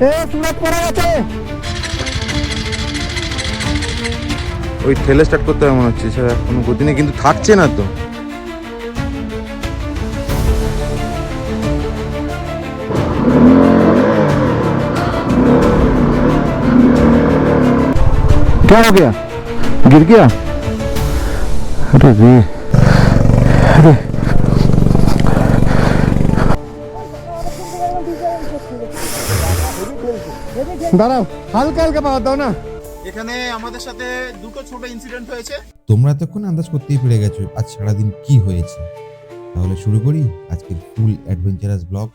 ওই ঠেলে স্টার্ট করতে হবে মনে হচ্ছে, সেটা কোনো গতি নেই, কিন্তু থাকছে না তো। क्या हो गया? गिर गया? अरे रे, अरे দাঁড়াও, হালকা হালকা পাওয়া দাও না। এখানে আমাদের সাথে দুটো ছোট ইনসিডেন্ট হয়েছে। তোমরা এতক্ষণ আন্দাজ করতেই পেরে গেছো আজ সারাদিন কি হয়েছে। তাহলে শুরু করি আজকের full adventurous blog.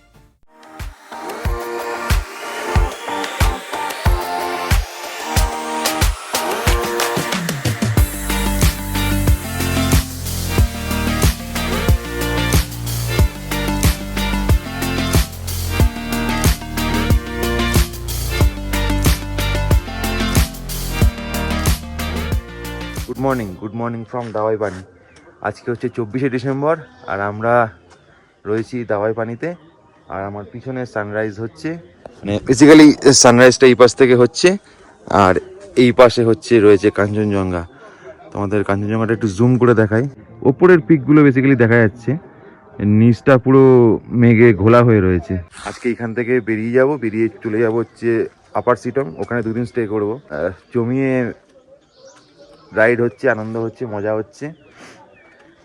Good morning from Dawaipani. আজকে হচ্ছে 24শে ডিসেম্বর আর আমরা রয়েছি দাওয়াই পানিতে। আর আমার পিছনে সানরাইজ হচ্ছে, মানে বেসিক্যালি সানরাইজটা এই পাশ থেকে হচ্ছে আর এই পাশে হচ্ছে রয়েছে কাঞ্চনজঙ্ঘা। তোমাদের কাঞ্চনজঙ্ঘাটা একটু জুম করে দেখাই। ওপরের পিকগুলো বেসিক্যালি দেখা যাচ্ছে, নিচটা পুরো মেঘে ঘোলা হয়ে রয়েছে। আজকে এখান থেকে বেরিয়ে চলে যাব হচ্ছে আপার সিটং, ওখানে দুদিন স্টে করবো। জমিয়ে রাইড হচ্ছে, আনন্দ হচ্ছে, মজা হচ্ছে।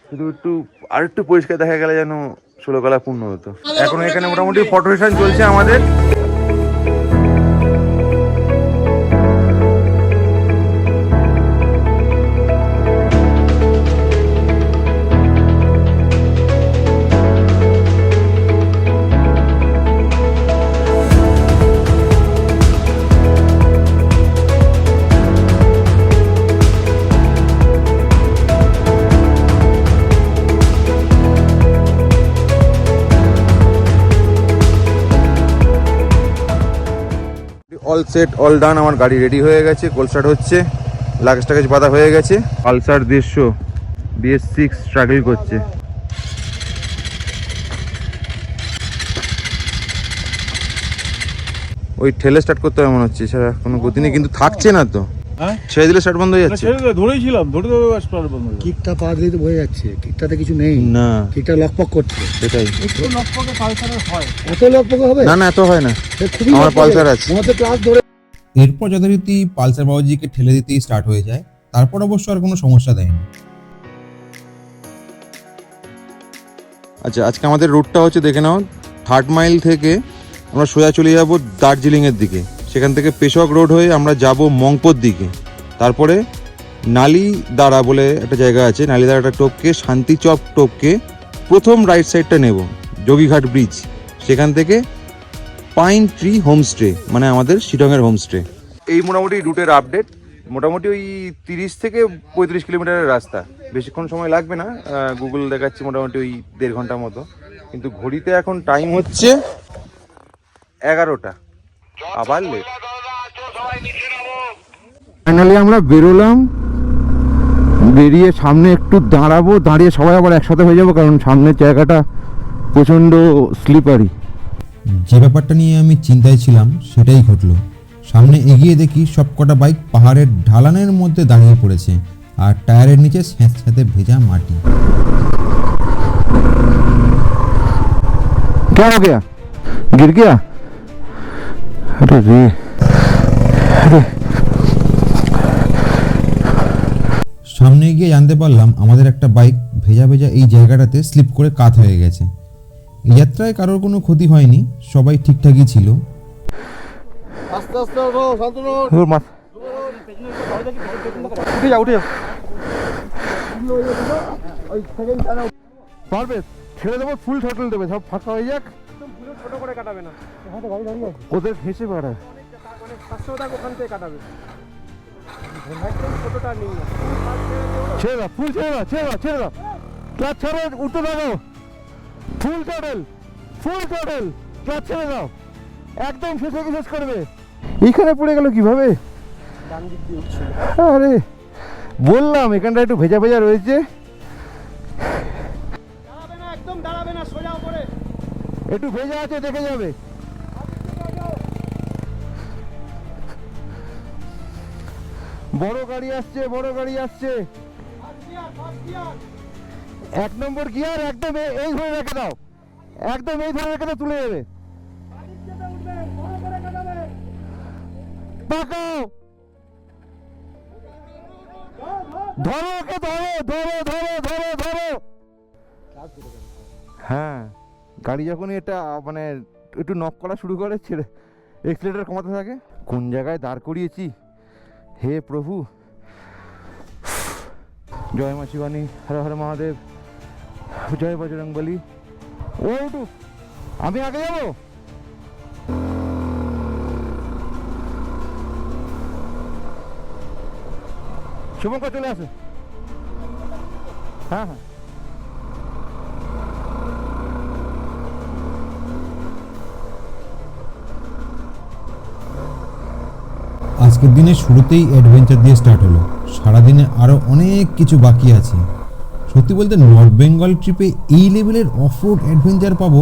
শুধু আর একটু পরিষ্কার দেখা গেলে যেন 16 কলা পূর্ণ হতো। এখন এখানে মোটামুটি ফটো সেশন চলছে আমাদের। অল সেট অল ডান, আমার গাড়ি রেডি হয়ে গেছে, কোল স্টার্ট হচ্ছে, লাগেজ টাগেজ বাঁধা হয়ে গেছে। পালসার 150 BS6 স্ট্রাগল করছে। ওই ঠেলে স্টার্ট করতে হবে মনে হচ্ছে, সেটা কোনো গতি নেই, কিন্তু থাকছে না তো। ছেড়ে দিলে স্টার্ট বন্ধ হয়ে যাচ্ছে। ধরেছিলাম, ধরে স্টার্ট বন্ধ হয়ে গেল। কিকটা পা দিলে তো বোঝা যাচ্ছে কিকটাতে কিছু নেই, না কিকটা লকপক করছে। সেটাই, একটু লকপকে পালসারের হয়। এত লকপক হবে না এত হয় না, খুবই আমার পালসার আছে। আমাদের ক্লাস ধরে। এরপর যথারীতি পালসার বাবাজিকে ঠেলে দিতেই স্টার্ট হয়ে যায়। তারপর অবশ্য আর কোনো সমস্যা দেয়নি। আচ্ছা, আজকে আমাদের রুটটা হচ্ছে দেখে নাও, 3rd মাইল থেকে আমরা সোজা চলে যাব দার্জিলিংয়ের দিকে। সেখান থেকে পেশক রোড হয়ে আমরা যাব মংপোর দিকে। তারপরে নালিদারা বলে একটা জায়গা আছে, নালিদারাটা টপকে শান্তিচক টপকে প্রথম রাইট সাইডটা নেব, যোগীঘাট ব্রিজ। সেখান থেকে পাইন ট্রি হোমস্টে, মানে আমাদের শিলংয়ের হোমস্টে। এই মোটামুটি রুটের আপডেট। মোটামুটি ওই 30 থেকে 35 কিলোমিটারের রাস্তা, বেশিক্ষণ সময় লাগবে না। গুগল দেখাচ্ছে মোটামুটি ওই 1.5 ঘন্টার মতো, কিন্তু ঘড়িতে এখন টাইম হচ্ছে 11টা, আবার লেট। ফাইনালি আমরা বেরোলাম, বেরিয়ে সামনে একটু দাঁড়াবো, দাঁড়িয়ে সবাই আবার একসাথে হয়ে যাবো, কারণ সামনের জায়গাটা প্রচণ্ড স্লিপারি। যে ব্যাপারটা নিয়ে আমি চিন্তায় ছিলাম সেটাই ঘটলো। সামনে এগিয়ে দেখি সবকটা বাইক পাহাড়ের ঢালানের মধ্যে দাঁড়িয়ে পড়েছে আর টায়ারের নিচে স্যাঁতস্যাঁতে ভেজা মাটি। क्या हो गया? गिर गया? अरे रे, अरे সামনে গিয়ে জানতে পারলাম আমাদের একটা বাইক ভেজা ভেজা এই জায়গাটাতে স্লিপ করে কাত হয়ে গেছে। এই যাত্রায় কারোর কোনো ক্ষতি হয়নি, সবাই ঠিকঠাকই ছিল। আস্তে আস্তে ওঠো, শান্তনু। উঠে যাও, উঠে যাও। পারবে, ছেড়ে দেবো, ফুল থ্রটল দেবে, সব ফাঁকা হয়ে যাক। ছোট করে কাটাবে না, ওদের ঘেসে বেড়ায়, মানে 500 টাকা ওখান থেকে কাটাবে। একদম ছোটটা নেই না, ছেড়ে দাও, ফুল ছেড়ে দাও, ছেড়ে দাও, ছেড়ে দাও, ক্লাচ ছাড়ো, উঠতে দাও, full throttle, full throttle, clutch ছেড়ে দাও, একদম শেষে শেষ করবে। এইখানে পড়ে গেল কিভাবে? ডান দিক দিয়ে উঠছিল। আরে বললাম এখানটা একটু ভেজা ভেজা রয়েছে। দাঁড়াবে না, একদম দাঁড়াবে না, সোজা উপরে। একটু ভেজা আছে, দেখে যাবে। বড় গাড়ি আসছে, বড় গাড়ি আসছে। 1 নম্বর গিয়ার, একদম এই ধরে রেখে দাও, একদম এই ধরে রেখে দাও, তুলে যাবে। পাকাও, ধরো ওকে, ধরো ধরো ধরো ধরো ধরো। হ্যাঁ, গাড়ি যখন এটা মানে একটু নক করা শুরু করে, ছেড়ে এক্সিলেটার কমাতে থাকে। কোন জায়গায় দাঁড় করিয়েছি, হে প্রভু। জয় মা শিবানী, হর হর মহাদেব, জয় বজরংবলী। ও উঠু, আমি আগে যাবো। শুভঙ্কর চলে আসে। হ্যাঁ হ্যাঁ, আজকের দিনের শুরুতেই অ্যাডভেঞ্চার দিয়ে স্টার্ট হলো। সারাদিনে আরও অনেক কিছু বাকি আছে। সত্যি বলতে নর্থ বেঙ্গল ট্রিপে এই লেভেলের অফরোড অ্যাডভেঞ্চার পাবো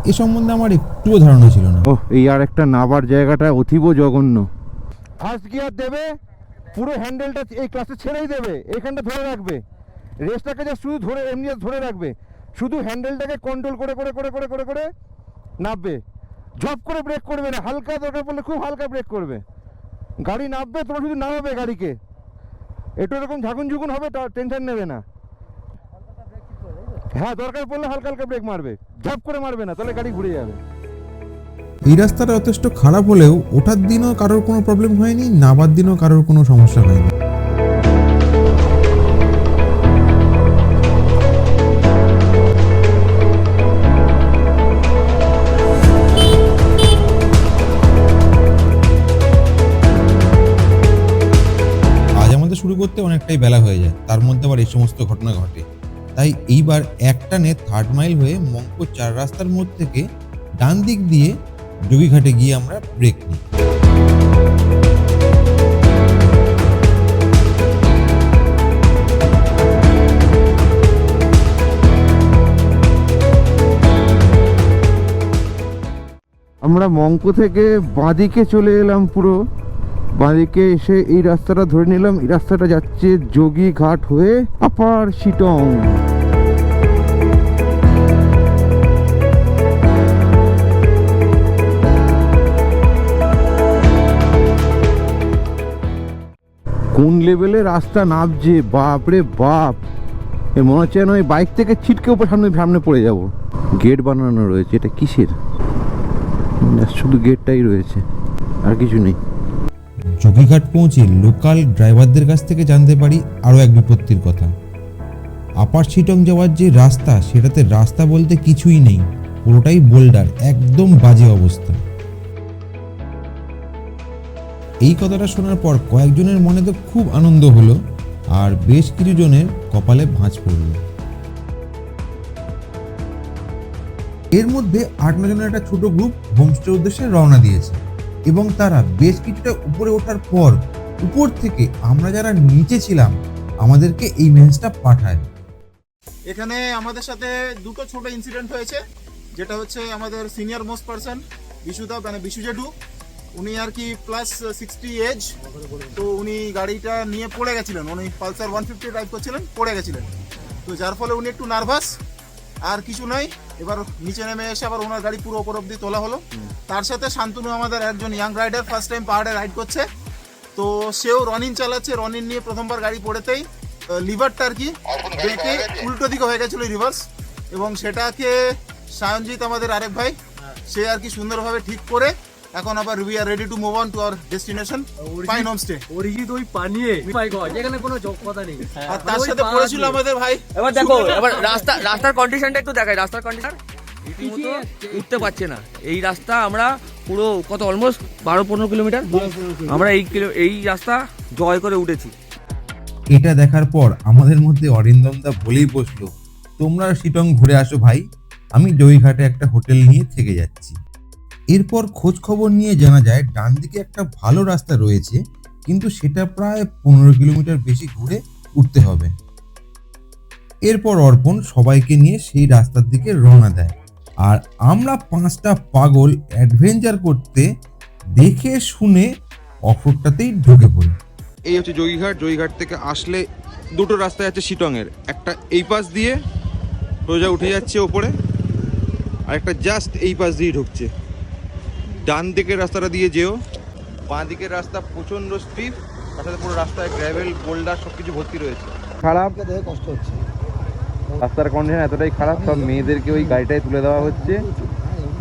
এ সম্বন্ধে আমার একটুও ধারণা ছিল না। ও এই আর একটা নাবার জায়গাটা অতীব জঘন্য। ফার্স্ট গিয়ার দেবে, পুরো হ্যান্ডেলটা এই ক্লাসে ছেড়েই দেবে, এইখানটা ধরে রাখবে, রেসটাকে যা শুধু ধরে এমনি ধরে রাখবে, শুধু হ্যান্ডেলটাকে কন্ট্রোল করে করে করে করে করে করে নামবে। ঝপ করে ব্রেক করবে না, হালকা দরকার পড়লে খুব হালকা ব্রেক করবে। গাড়ি নামবে, তোমরা শুধু নামাবে গাড়িকে, একটু এরকম ঝাঁকুন ঝুঁকুন হবে, টেনশন নেবে না। হ্যাঁ, দরকার পড়লে হালকা হালকা ব্রেক মারবে, ঝপ করে মারবে না, তাহলে গাড়ি ঘুরে যাবে। এই রাস্তাটা যথেষ্ট খারাপ হলেও ওঠার দিনও কারোর কোনো প্রবলেম হয়নি, নামার দিনও কারোর কোনো সমস্যা হয়নি। আজ আমাদের শুরু করতে অনেকটাই বেলা হয়ে যায়, তার মধ্যে আবার এই সমস্ত ঘটনা ঘটে। তাই এইবার একটানে 3rd মাইল হয়ে মঙ্কো 4 রাস্তার মোড় থেকে ডান দিক দিয়ে যোগীঘাটে গিয়ে আমরা ব্রেক নিই। আমরা মঙ্কো থেকে বাঁদিকে চলে এলাম, পুরো বাঁদিকে এসে এই রাস্তাটা ধরে নিলাম। এই রাস্তাটা যাচ্ছে যোগীঘাট হয়ে আপার শিটং। কোন লেভেলে রাস্তা নামছে, বাপরে বাপ! এ মনে হচ্ছে না ওই বাইক থেকে ছিটকে উপর সামনে সামনে পড়ে যাব। গেট বানানো রয়েছে, এটা কিসের? শুধু গেটটাই রয়েছে, আর কিছু নেই। যোগীঘাট পৌঁছে লোকাল ড্রাইভারদের কাছ থেকে জানতে পারি আরও এক বিপত্তির কথা। আপার শিটং যাওয়ার যে রাস্তা, সেটাতে রাস্তা বলতে কিছুই নেই, পুরোটাই বোল্ডার, একদম বাজে অবস্থা। এই কথাটা শোনার পর কয়েকজনের মনে তো খুব আনন্দ হলো, আর বেশ কিছু জনের কপালে ভাঁজ পড়ল। এর মধ্যে 8-9 জনের একটা ছোট গ্রুপ হোমস্টের উদ্দেশ্যে রওনা দিয়েছে, এবং তারা বেশ কিছুটা উপরে ওঠার পর উপর থেকে আমরা যারা নিচে ছিলাম আমাদেরকে এই মেসেজটা পাঠায়। এখানে আমাদের সাথে দুটো ছোট ইনসিডেন্ট হয়েছে। যেটা হচ্ছে আমাদের সিনিয়র মোস্ট পারসন বিশুদা, মানে বিশু জেঠু, উনি আর কি প্লাস 60 এজ, তো উনি গাড়িটা নিয়ে পড়ে গেছিলেন। উনি পালসার 150 ড্রাইভ করছিলেন, পড়ে গেছিলেন, তো যার ফলে উনি একটু নার্ভাস। আর কিছু নাই, এবার নিচে নেমে এসে আবার ওনার গাড়ি পুরো ওপর অব্দি তোলা হলো। তার সাথে শান্তনু আমাদের একজন ইয়াং রাইডার, ফার্স্ট টাইম পাহাড়ে রাইড করছে, তো সেও রনিন চালাচ্ছে। রনিন নিয়ে প্রথমবার গাড়ি পড়েতেই লিভারটা আর কি ব্রেকে উল্টো দিকে হয়ে গেছিলো রিভার্স, এবং সেটাকে সায়নজিৎ আমাদের আরেক ভাই, সে আর কি সুন্দরভাবে ঠিক করে এখন আবার we are ready to move on to our destination pine homestay. Arijit ওই পানিয়ে মাই গড, এখানে কোনো যোগ কথা নেই। আর তার সাথে পড়েছিল আমাদের ভাই। এবার দেখো, এবার রাস্তার কন্ডিশনটা একটু দেখাই। রাস্তার কন্ডিশন রীতিমতো উঠতে পারছে না। এই রাস্তা আমরা পুরো কত অলমোস্ট 12-15 কিলোমিটার আমরা এই রাস্তা জয় করে উঠেছি। এটা দেখার পর আমাদের মধ্যে অরিন্দমদা বলেই বসলো, তোমরা শিটং ঘুরে আসো ভাই, আমি যোগীঘাটে একটা হোটেল নিয়ে থেকে যাচ্ছি। এরপর খোঁজ খবর নিয়ে জানা যায় ডান দিকে একটা ভালো রাস্তা রয়েছে, কিন্তু সেটা প্রায় 15 কিলোমিটার বেশি ঘুরে উঠতে হবে। এরপর অর্পণ সবাইকে নিয়ে সেই রাস্তার দিকে রওনা দেয়, আর আমরা 5টা পাগল অ্যাডভেঞ্চার করতে দেখে শুনে অফরোডটাতেই ঢুকে পড়ি। এই হচ্ছে যোগীঘাট। যোগীঘাট থেকে আসলে দুটো রাস্তায় আছে শিটংয়ের, একটা এই পাশ দিয়ে সোজা উঠে যাচ্ছে ওপরে, আর একটা জাস্ট এই পাশ দিয়ে ঢুকছে। ডান দিকের রাস্তাটা দিয়ে যেও, বাঁ দিকের রাস্তা প্রচণ্ড স্টিপ, তার সাথে পুরো রাস্তায় গ্র্যাভেল বোল্ডার সব কিছু ভর্তি রয়েছে। খারাপ দেখে কষ্ট হচ্ছে। রাস্তার কন্ডিশন এতটাই খারাপ, সব মেয়েদেরকে ওই গাড়িটায় তুলে দেওয়া হচ্ছে,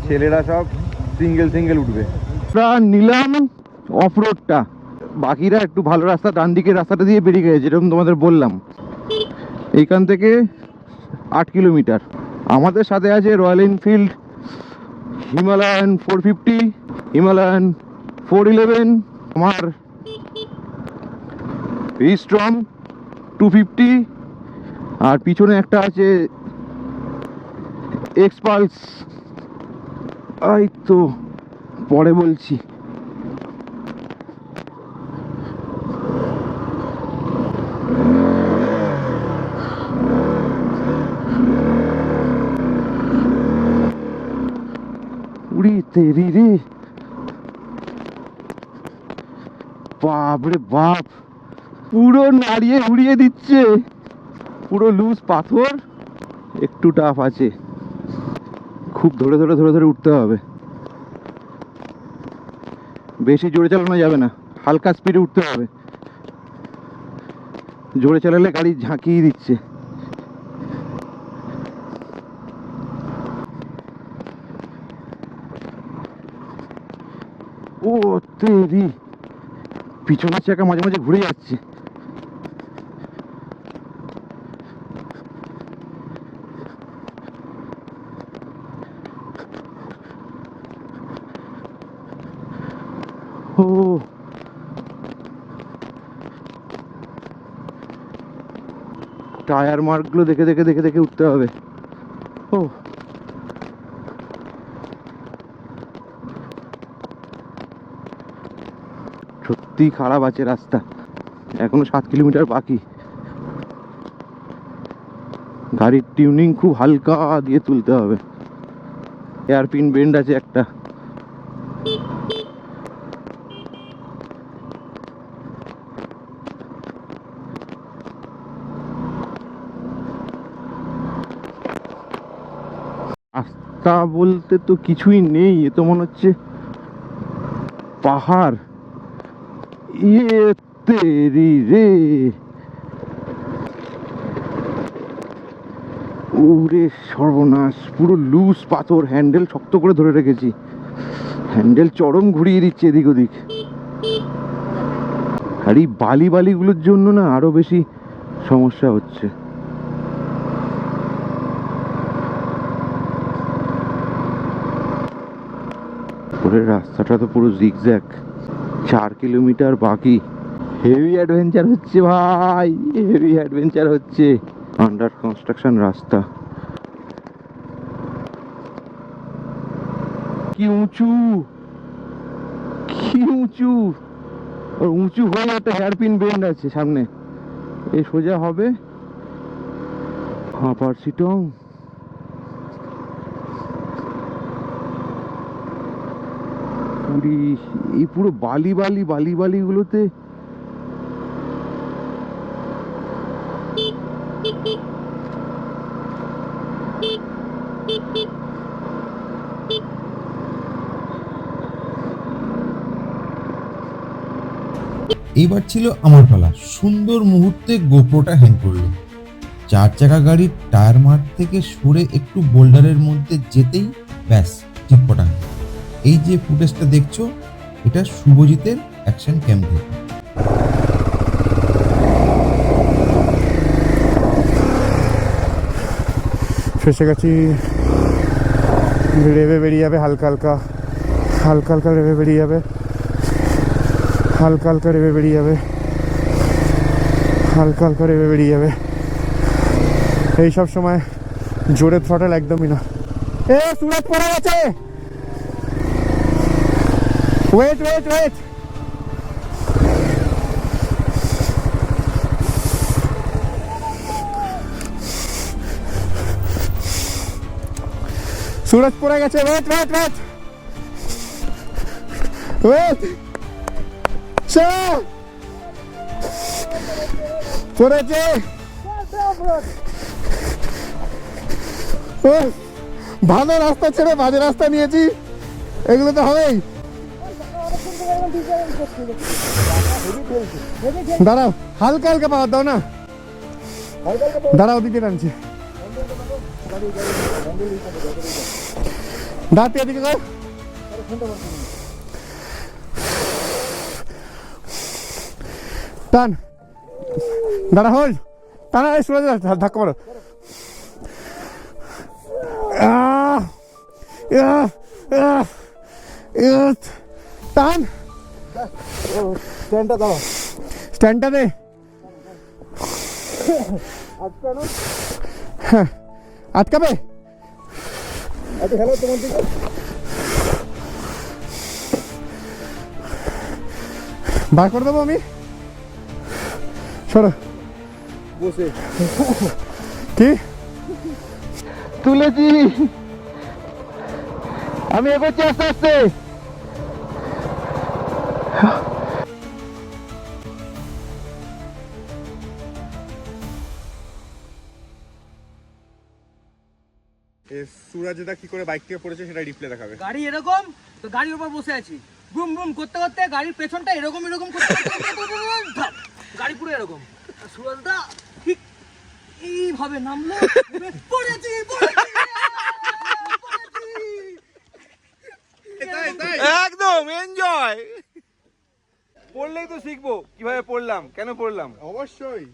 ছেলেরা সব সিঙ্গেল উঠবে। আমরা নিলাম অফ রোডটা, বাকিরা একটু ভালো রাস্তা ডান দিকের রাস্তাটা দিয়ে বেরিয়ে গেছে, যেরকম তোমাদের বললাম। এইখান থেকে 8 কিলোমিটার। আমাদের সাথে আছে রয়্যাল এনফিল্ড হিমালয়ান 450, হিমালয়ান 411, আমার স্ট্রং 250, আর পিছনে একটা আছে এক্সপালস। এই তো পরে বলছি। উড়ি তেরি রে, বাপরে বাপ, পুরো নাড়িয়ে উড়িয়ে দিচ্ছে। পুরো লুজ পাথর, একটু টাফ আছে, খুব ধরে উঠতে হবে। বেশি জোরে চালানো যাবে না, হালকা স্পিডে উঠতে হবে। জোরে চালালে গাড়ি ঝাঁকিয়ে দিচ্ছে। ও তেরি, পিছনের চাকা মাঝে মাঝে ঘুরে যাচ্ছে। ও টায়ার মার্কগুলো দেখে উঠতে হবে। ও সত্যি খারাপ আছে রাস্তা, এখনো 7 কিলোমিটার বাকি। গাড়ির টিউনিং খুব হালকা দিয়ে তুলতে হবে। এয়ারপিন বেন্ড আছে একটা। রাস্তা বলতে তো কিছুই নেই, এ তো মনে হচ্ছে পাহাড়। ইয়ে তেরি রে, ওরে সর্বনাশ, পুরো লুজ পাথর। হ্যান্ডেল শক্ত করে ধরে রেখেছি, হ্যান্ডেল চরম ঘুরিয়ে দিচ্ছে এদিক ওদিক। আর এই বালিগুলোর জন্য না আরো বেশি সমস্যা হচ্ছে। রাস্তাটা তো পুরো জিগজ্যাগ। 4 কিলোমিটার বাকি। হেভি অ্যাডভেঞ্চার হচ্ছে ভাই, হেভি অ্যাডভেঞ্চার হচ্ছে। আন্ডার কনস্ট্রাকশন রাস্তা। কি উঁচু, কি উঁচু, আর উঁচু হয়ে একটা হেয়ারপিন বেন্ড আছে সামনে, এই সোজা হবে আপার শিটং। এই পুরো বালিগুলোতে এইবার ছিল আমার পালা। সুন্দর মুহূর্তে গোপ্রোটা হ্যাং করলো। 4 চাকা গাড়ির টায়ার মাঠ থেকে সরে একটু বোল্ডারের মধ্যে যেতেই ব্যাস চিটপটাং। এই যে ফুটেজটা দেখছো, এটা শুভজিতের অ্যাকশন ক্যাম্প থেকে। ফেসে গেছি, রেভে বেরিয়ে যাবে হালকা হালকা রেভে বেরিয়ে যাবে, হালকা রেভে বেরিয়ে যাবে, হালকা রেভে বেরিয়ে যাবে। এইসব সময় জোরে থ্রটল একদমই না। এ সুরজ পড়ে গেছে, ওয়েট সুরজ পড়ে গেছে, ওয়েট পড়েছে। ওহ, ভালো রাস্তা ছেড়ে বাজে রাস্তা নিয়েছি, এগুলো তো হবেই। দাঁড়াও, হালকা হালকা পাওয়ার দাও না, দাঁড়াও দিকে টানছি। দাঁড়াতে এদিকে কর। টান, দাঁড়া, হোল্ড, টানা, সরে যা, ধাক্কা মারো। টান, স্ট্যান্ডটা দাও, স্ট্যান্ডটা দে। হ্যাঁ, আটকাবে। আচ্ছা, হ্যালো, তোমার দিকে বার করে দেবো আমি, সরো। বসে কি তুলেছি আমি, এগোচ্ছি আস্তে আস্তে। সুরাজদা কি করে বাইক থেকে পড়েছে সেটা রিপ্লে দেখাবে। গাড়ি এরকম, তো গাড়ির উপর বসে আছি, বুম বুম করতে করতে গাড়ির পেছনটা এরকম এরকম করতে গাড়ি পুরো এরকম, সুরাজদা ঠিক এইভাবে নামলো, পড়েছি। একদম এনজয়। পড়লেই তো শিখবো কিভাবে পড়লাম, কেন পড়লাম। অবশ্যই,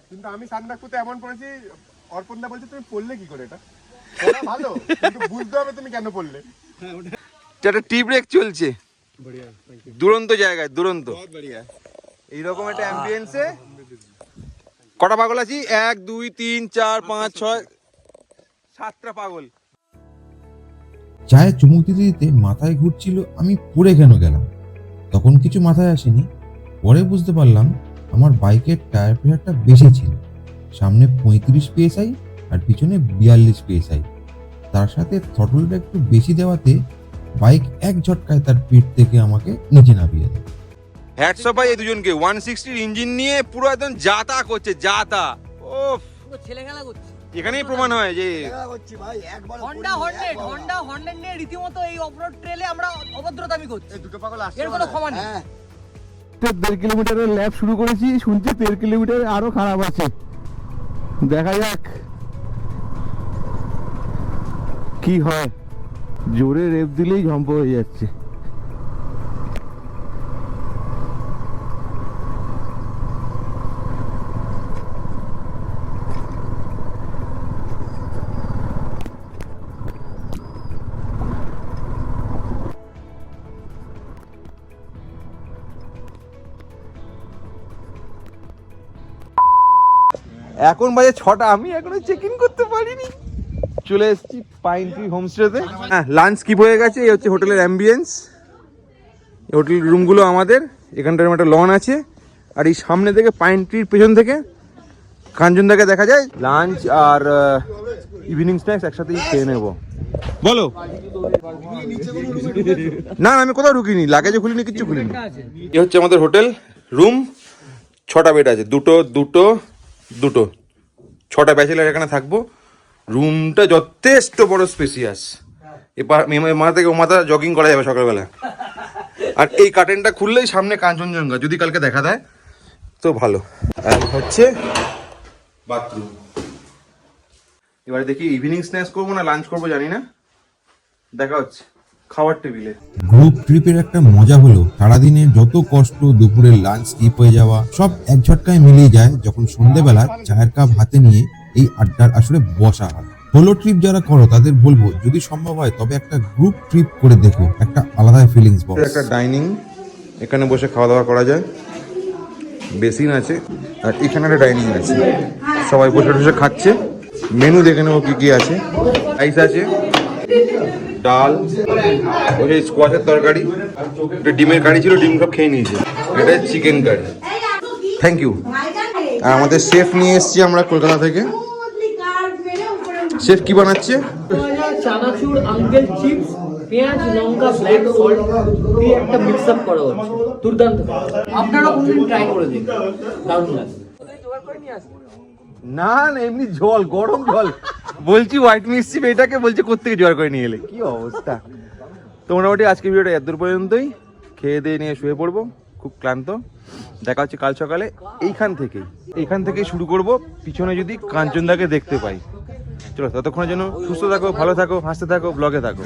কিন্তু আমি সান্দাকপুতে এমন পড়েছি, অর্পণদা বলছে তুমি পড়লে কি করে, এটা ভালো কিন্তু বুঝতে হবে তুমি কেন পড়লে। একটা টি ব্রেক চলছে, দুরন্ত জায়গায়, দুরন্ত এইরকম একটা অ্যাম্বিয়েন্সে। কটা পাগল আছি? 1 2 3 4 5 6 7টা পাগল। চায়ে চুমুক দিতে দিতে মাথায় ঘুরছিল আমি পড়ে কেন গেলাম। তখন কিছু মাথায় আসেনি, পরে বুঝতে পারলাম আমার বাইকের টায়ার প্রেশারটা বেশি ছিল। সামনে 35 PSI আর পিছনে 42 PSI, তার সাথে থ্রটলটা একটু বেশি দেওয়াতে বাইক এক ঝটকায় তার পিঠ থেকে আমাকে নিচে নামিয়ে দেয়। হ্যাটস অফ ভাই এই দুজনকে। 160 ইঞ্জিন নিয়ে পুরো একদম যাতা করছে, যাতা। ওফ, পুরো ছেলে খেলা করছে। এখানেই প্রমাণ হয় যে হন্ডা হন্ডেড নিয়ে রীতিমতো এই অফরোড ট্রেলে আমরা অভদ্রতামি করছি। দুটো পাগল আসছে, এর কোনো ক্ষমা নেই। 1.5 কিলোমিটারের ল্যাপ শুরু করেছি, শুনছি 1.5 কিলোমিটার আরো খারাপ আছে। দেখা যাক কি হয়, জোরে রেপ দিলেই ঝম্প হয়ে যাচ্ছে। এখন বাজে 6টা, আমি এখনো চেক ইন করতে পারিনি। চলে এসেছি পাইন ট্রি হোমস্টেতে। হ্যাঁ, লাঞ্চ স্কিপ হয়ে গেছে। এই হচ্ছে হোটেলের অ্যাম্বিয়েন্স। হোটেল রুমগুলো আমাদের, এখানটার একটা লন আছে, আর এই সামনে থেকে পাইন ট্রির পেছন থেকে কাঞ্চনদাকে দেখা যায়। লাঞ্চ আর ইভিনিং স্ন্যাক্স একসাথেই খেয়ে নেবো। বলো। না আমি কোথাও ঢুকিনি, লাগেজও খুলিনি, কিচ্ছু খুলিনি। এই হচ্ছে আমাদের হোটেল রুম। 6টা বেড আছে, দুটো দুটো দুটো, 6টা ব্যাচেলার এখানে থাকবো। রুমটা যথেষ্ট বড় স্পেসিয়াস। এবার মাথা থেকে ও মাথা জগিং করা যাবে সকালবেলা। আর এই কার্টেনটা খুললেই সামনে কাঞ্চনজঙ্ঘা, যদি কালকে দেখা দেয় তো ভালো। আর হচ্ছে বাথরুম। এবারে দেখি ইভিনিং স্ন্যাক্স করবো না লাঞ্চ করবো জানি না, দেখা হচ্ছে খাওয়ার টেবিলে। গ্রুপ ট্রিপের একটা মজা হলো সারাদিনের যত কষ্ট, দুপুরের লাঞ্চ স্কিপ হয়ে যাওয়া, সব এক ঝটকায় মিলিয়ে যায় যখন সন্ধ্যেবেলা চায়ের কাপ হাতে নিয়ে এই আড্ডার আসলে বসা হয়। সোলো ট্রিপ যারা করো তাদের বলবো যদি সম্ভব হয় তবে একটা গ্রুপ ট্রিপ করে দেখো, একটা আলাদাই ফিলিংস পাবে। একটা ডাইনিং, এখানে বসে খাওয়া দাওয়া করা যায়, বেসিন আছে, আর এখানে একটা ডাইনিং আছে, সবাই বসে বসে খাচ্ছে। মেনু দেখে নেবো কি কি আছে। রাইস আছে, ডাল, ওই স্কোয়াশের তরকারি, একটা ডিমের কারি ছিল, ডিম সব খেয়ে নিয়েছে। এটা চিকেন কারি, থ্যাংক ইউ। আর আমাদের শেফ নিয়ে এসেছি আমরা কলকাতা থেকে। শেফ কি বানাচ্ছে? চানাচুর আঙ্কেল চিপস পেঁয়াজ লঙ্কা ব্ল্যাক সল্ট দিয়ে একটা মিক্স আপ করা হচ্ছে, দুর্দান্ত। আপনারা কোনদিন ট্রাই করে দেখুন, দারুণ লাগবে। না না, এমনি জল, গরম জল বলছি, হোয়াইট মিক্সি এটাকে বলছে কোত্থেকে জোগাড় করে নিয়ে এলে, কি অবস্থা। তো মোটামুটি আজকে ভিডিওটা এতদূর পর্যন্তই, খেয়ে দিয়ে নিয়ে শুয়ে পড়বো, খুব ক্লান্ত। দেখা হচ্ছে কাল সকালে। এইখান থেকেই শুরু করব, পিছনে যদি কাঞ্চনদাকে দেখতে পাই। চলো, ততক্ষণের জন্য সুস্থ থাকো, ভালো থাকো, হাসতে থাকো, ব্লগে থাকো।